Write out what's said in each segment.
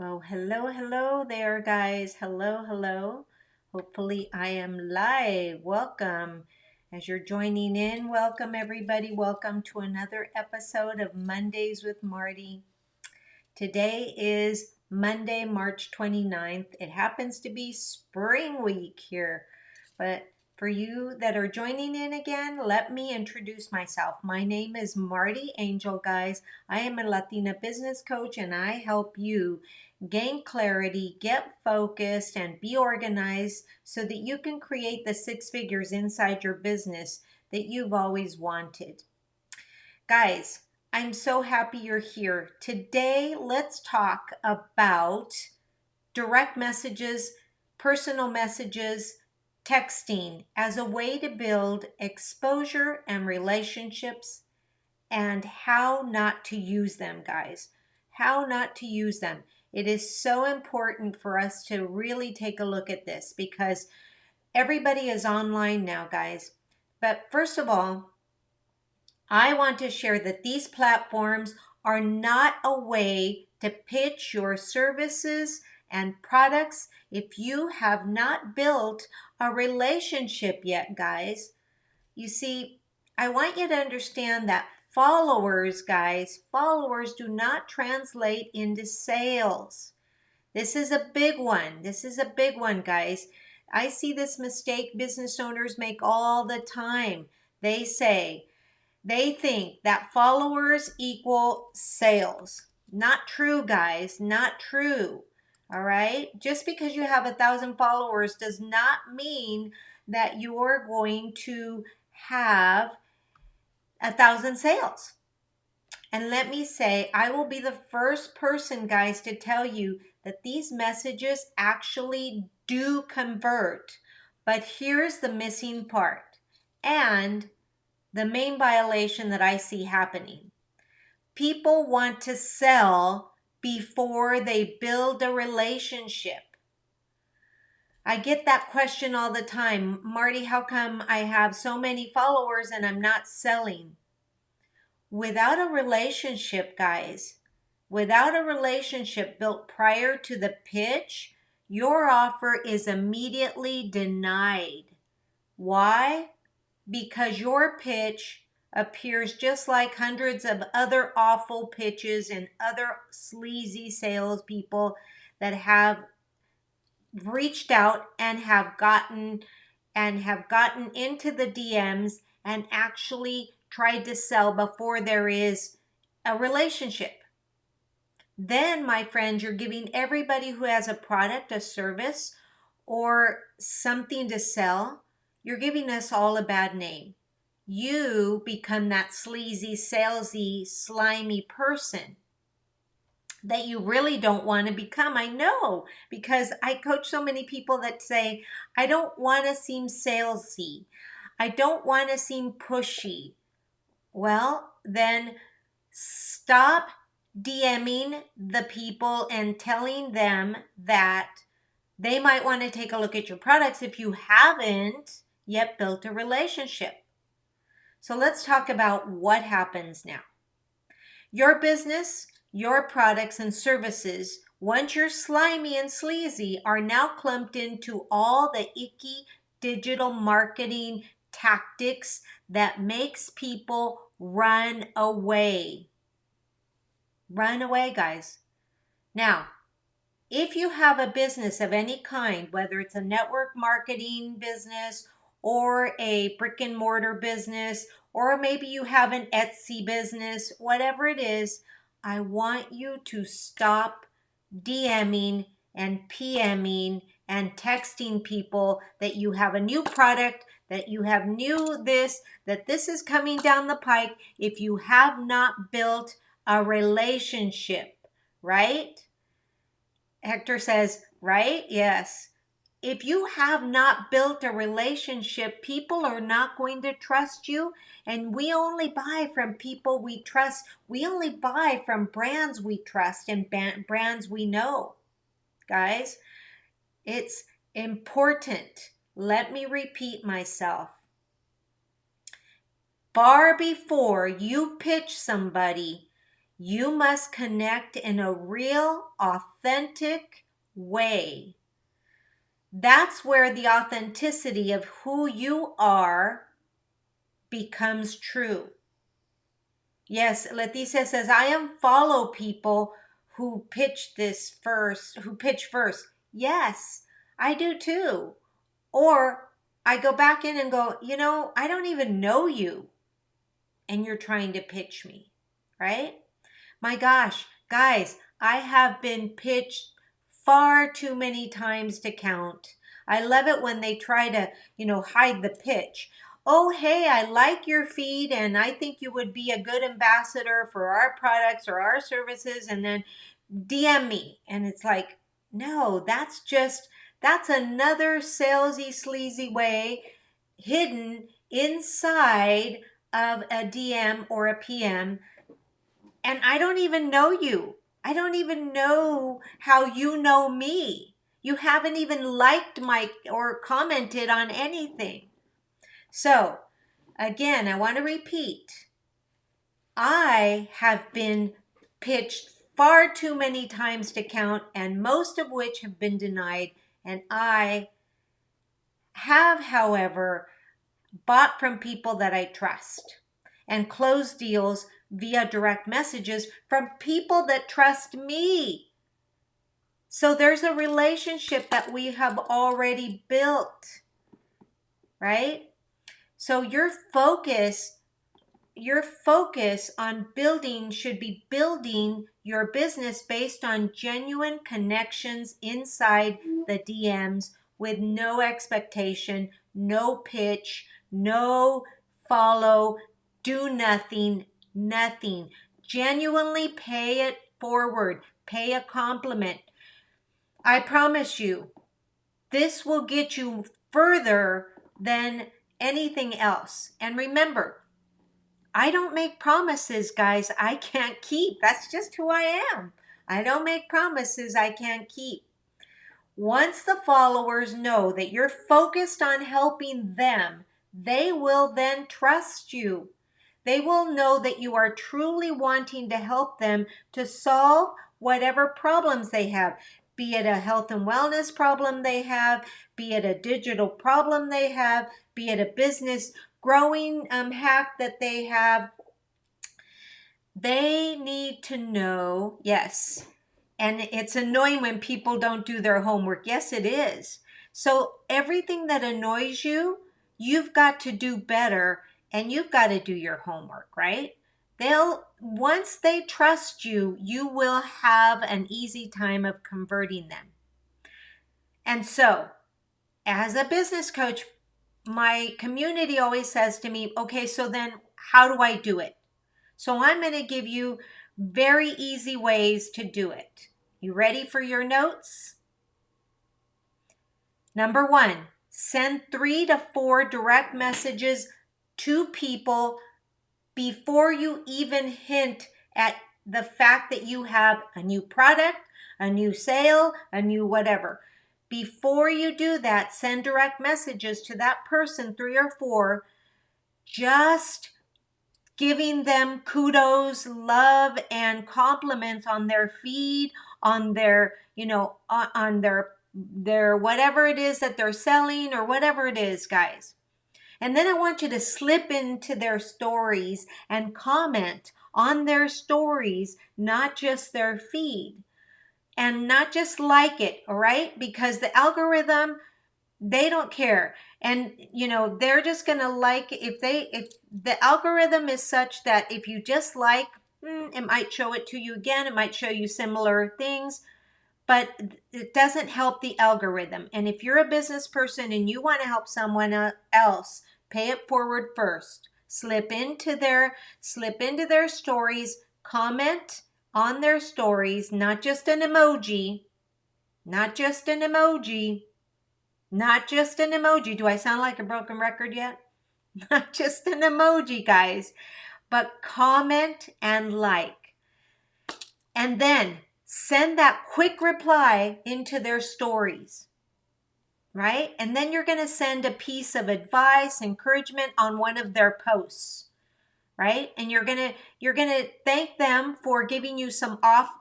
Oh, hello there, guys. Hello. Hopefully, I am live. Welcome. As you're joining in, welcome everybody. Welcome to another episode of Mondays with Marty. Today is Monday, March 29th. It happens to be spring week here. But for you that are joining in again, let me introduce myself. My name is Marti Angel, guys. I am a Latina business coach and I help you gain clarity, get focused, and be organized so that you can create the six figures inside your business that you've always wanted. Guys, I'm so happy you're here. Today, let's talk about direct messages, personal messages, texting as a way to build exposure and relationships, and how not to use them, guys. How not to use them. It is so important for us to really take a look at this because everybody is online now, guys. But first of all, I want to share that these platforms are not a way to pitch your services and products if you have not built a relationship yet, guys. You see, I want you to understand that followers do not translate into sales. This is a big one. This is a big one, guys. I see this mistake business owners make all the time. They think that followers equal sales. Not true, guys. Not true. All right. Just because you have 1,000 followers does not mean that you're going to have 1,000 sales. And let me say, I will be the first person, guys, to tell you that these messages actually do convert. But here's the missing part. And the main violation that I see happening. People want to sell before they build a relationship. I get that question all the time. Marti, how come I have so many followers and I'm not selling? Without a relationship, guys, without a relationship built prior to the pitch, your offer is immediately denied. Why? Because your pitch appears just like hundreds of other awful pitches and other sleazy salespeople that have reached out and have gotten into the DMs and actually tried to sell before there is a relationship. Then, my friend, you're giving everybody who has a product, a service, or something to sell, you're giving us all a bad name. You become that sleazy, salesy, slimy person that you really don't want to become. I know, because I coach so many people that say, I don't want to seem salesy. I don't want to seem pushy. Well, then stop DMing the people and telling them that they might want to take a look at your products if you haven't yet built a relationship. So let's talk about what happens now. Your business, your products and services, once you're slimy and sleazy, are now clumped into all the icky digital marketing tactics that makes people run away. Run away, guys. Now, if you have a business of any kind, whether it's a network marketing business or a brick and mortar business, or maybe you have an Etsy business, whatever it is, I want you to stop DMing and PMing and texting people that you have a new product, that you have that this is coming down the pike if you have not built a relationship, right? Hector says, right? Yes. If you have not built a relationship, people are not going to trust you. And we only buy from people we trust. We only buy from brands we trust and brands we know. Guys, it's important. Let me repeat myself. Far before you pitch somebody, You must connect in a real, authentic way. That's where the authenticity of who you are becomes true. Yes, Leticia says, I unfollow people who pitch first. Yes, I do too. Or I go back in and go, I don't even know you and you're trying to pitch me, right? My gosh, guys, I have been pitched far too many times to count. I love it when they try to, hide the pitch. Oh, hey, I like your feed and I think you would be a good ambassador for our products or our services, and then DM me. And it's like, no, that's another salesy, sleazy way hidden inside of a DM or a PM, and I don't even know you. I don't even know how you know me. You haven't even liked my or commented on anything. So, again, I want to repeat. I have been pitched far too many times to count, and most of which have been denied. And I have, however, bought from people that I trust and closed deals via direct messages from people that trust me. So there's a relationship that we have already built, right? So your focus on building should be building your business based on genuine connections inside the DMs with no expectation, no pitch, no follow, do nothing. Genuinely pay it forward, pay a compliment. I promise you, this will get you further than anything else. And remember, I don't make promises, guys, I can't keep. That's just who I am. I don't make promises I can't keep. Once the followers know that you're focused on helping them, they will then trust you. They will know that you are truly wanting to help them to solve whatever problems they have, be it a health and wellness problem they have, be it a digital problem they have, be it a business growing hack that they have. They need to know, yes. And it's annoying when people don't do their homework. Yes, it is. So everything that annoys you, you've got to do better and you've got to do your homework, right? Once they trust you, you will have an easy time of converting them. And so, as a business coach, my community always says to me, okay, so then how do I do it? So I'm going to give you very easy ways to do it. You ready for your notes? Number 1, send 3 to 4 direct messages to people before you even hint at the fact that you have a new product, a new sale, a new whatever. Before you do that, send direct messages to that person, 3 or 4, just giving them kudos, love, and compliments on their feed, on their, on their whatever it is that they're selling or whatever it is, guys. And then I want you to slip into their stories and comment on their stories, not just their feed. And not just like it, all right? Because the algorithm, they don't care. And they're just gonna like, if the algorithm is such that if you just like, it might show it to you again, it might show you similar things, but it doesn't help the algorithm. And if you're a business person and you want to help someone else, pay it forward first. Slip into their stories, comment on their stories, not just an emoji. Do I sound like a broken record yet? Not just an emoji, guys, but comment and like. And then send that quick reply into their stories, right? And then you're going to send a piece of advice, encouragement on one of their posts. right? And you're gonna thank them for giving you some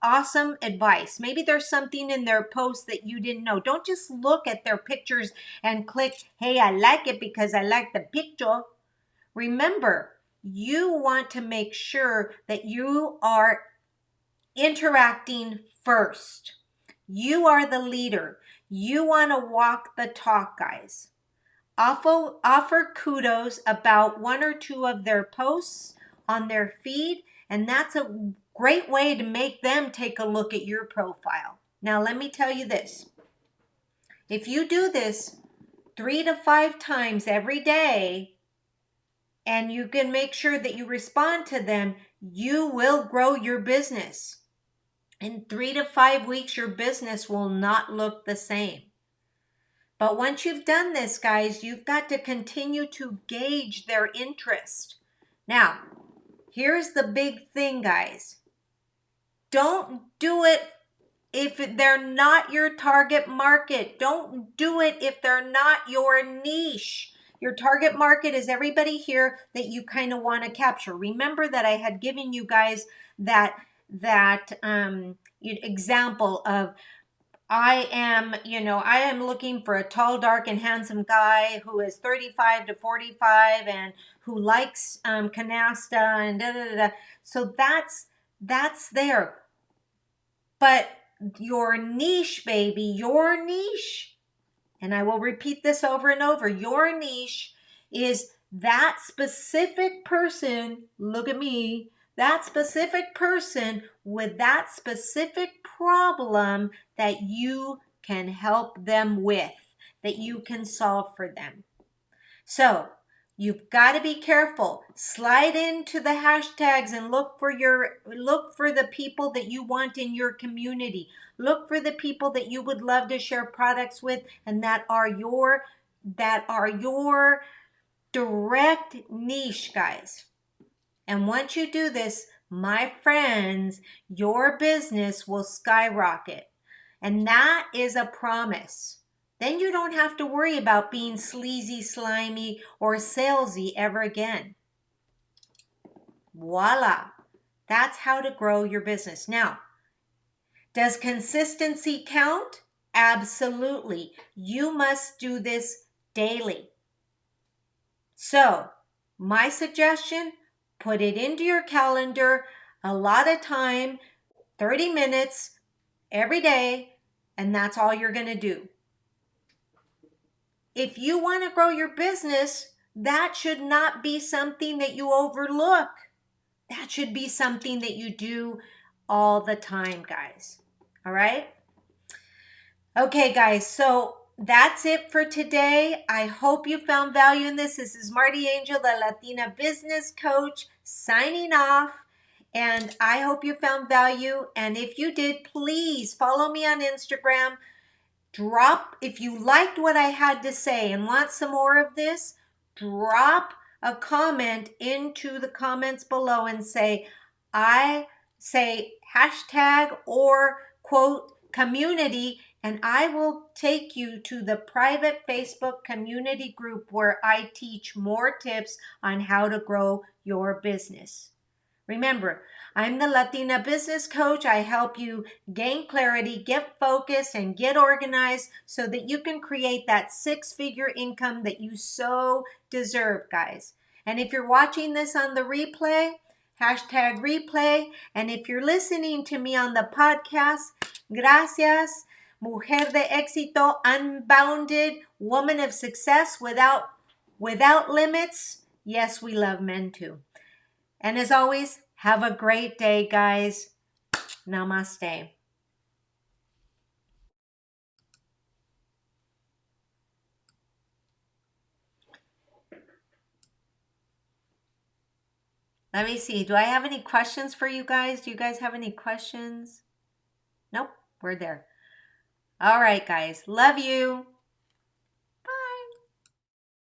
awesome advice. Maybe there's something in their post that you didn't know. Don't just look at their pictures and click, hey, I like it because I like the picture. Remember, you want to make sure that you are interacting first. You are the leader. You want to walk the talk, guys. Offer kudos about one or two of their posts on their feed, and that's a great way to make them take a look at your profile. Now, let me tell you this. If you do this 3 to 5 times every day, and you can make sure that you respond to them, you will grow your business. In 3 to 5 weeks, your business will not look the same. But once you've done this, guys, you've got to continue to gauge their interest. Now, here's the big thing, guys. Don't do it if they're not your target market. Don't do it if they're not your niche. Your target market is everybody here that you kind of want to capture. Remember that I had given you guys that example of I am looking for a tall, dark, and handsome guy who is 35 to 45 and who likes canasta and da da da da. So that's there. But your niche, baby, your niche, and I will repeat this over and over, your niche is that specific person, look at me, that specific person with that specific problem that you can help them with, that you can solve for them. So you've got to be careful. Slide into the hashtags and look for the people that you want in your community. Look for the people that you would love to share products with and that are your direct niche, guys. And once you do this, my friends, your business will skyrocket. And that is a promise. Then you don't have to worry about being sleazy, slimy, or salesy ever again. Voila. That's how to grow your business. Now, does consistency count? Absolutely. You must do this daily. So, my suggestion, put it into your calendar, a lot of time, 30 minutes every day, and that's all you're going to do. If you want to grow your business, that should not be something that you overlook. That should be something that you do all the time, guys. All right? Okay, guys, so that's it for today. I hope you found value in this. This is Marti Angel, the Latina business coach, signing off. And I hope you found value. And if you did, please follow me on Instagram. If you liked what I had to say and want some more of this, drop a comment into the comments below and say hashtag or quote community, and I will take you to the private Facebook community group where I teach more tips on how to grow your business. Remember, I'm the Latina business coach. I help you gain clarity, get focused, and get organized so that you can create that 6-figure income that you so deserve, guys. And if you're watching this on the replay, hashtag replay. And if you're listening to me on the podcast, gracias. Mujer de éxito, unbounded, woman of success without limits. Yes, we love men too. And as always, have a great day, guys. Namaste. Let me see. Do I have any questions for you guys? Do you guys have any questions? Nope, we're there. All right, guys. Love you.